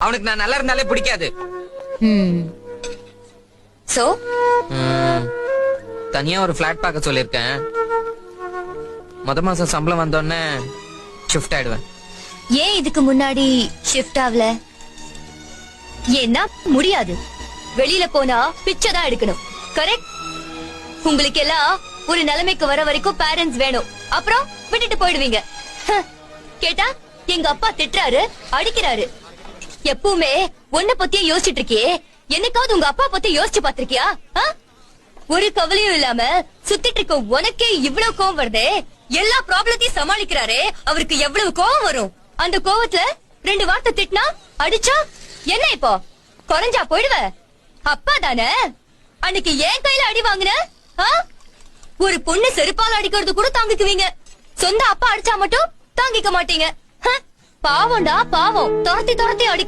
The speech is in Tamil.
அவனுக்கு நான் நல்லா இருந்தாலே பிடிக்காது. சோ தனியா ஒரு பிளாட் பார்க்க சொல்லிருக்கேன். மாசம் சம்பளம் வந்தோடனே ஷிஃப்ட் ஆயிடுவேன். ஏன் இதுக்கு முன்னாடி ஷிஃப்ட் ஆகல? ஏன்னா முடியாது. வெளியில போனா பிச்சை தான் எடுக்கணும். கரெக்ட்? உங்களுக்கு எல்லாம் ஒரு நிலைமைக்கு வர வரைக்கும் பேரண்ட்ஸ் வேணும். அப்புறம் விட்டுட்டு போயிடுவீங்க. கேட்டா எங்க அப்பா திட்டுறாரு, அடிக்கிறாரு. எப்பவுமே உன்னை பத்தியே யோசிச்சுட்டு இருக்கியே, என்னைக்காவது உங்க அப்பா பத்தி யோசிச்சு பாத்திருக்கியா? ஒரு கவலையும் இல்லாம சுத்திட்டு இருக்க உனக்கே இவ்வளவு கோவம் வருதே. எல்லா ப்ராப்ளத்தையும் சமாளிக்கிறாரே, அவருக்கு எவ்வளவு கோவம் வரும்? அந்த கோவத்துல 2 வார்த்தை திட்டினா, அடிச்சா என்ன இப்போ குறைஞ்சா போயிடுவ? அப்பா தானே. அன்னைக்கு ஏன் கையில அடி வாங்கின? ஒரு பொண்ணு செருப்பால் அடிக்கிறது கூட தாங்கிக்குவீங்க. சொந்த அப்பா அடிச்சா மட்டும் தாங்கிக்க மாட்டீங்க. பாவம்டா பாவம். துரத்தி துரத்தி அடி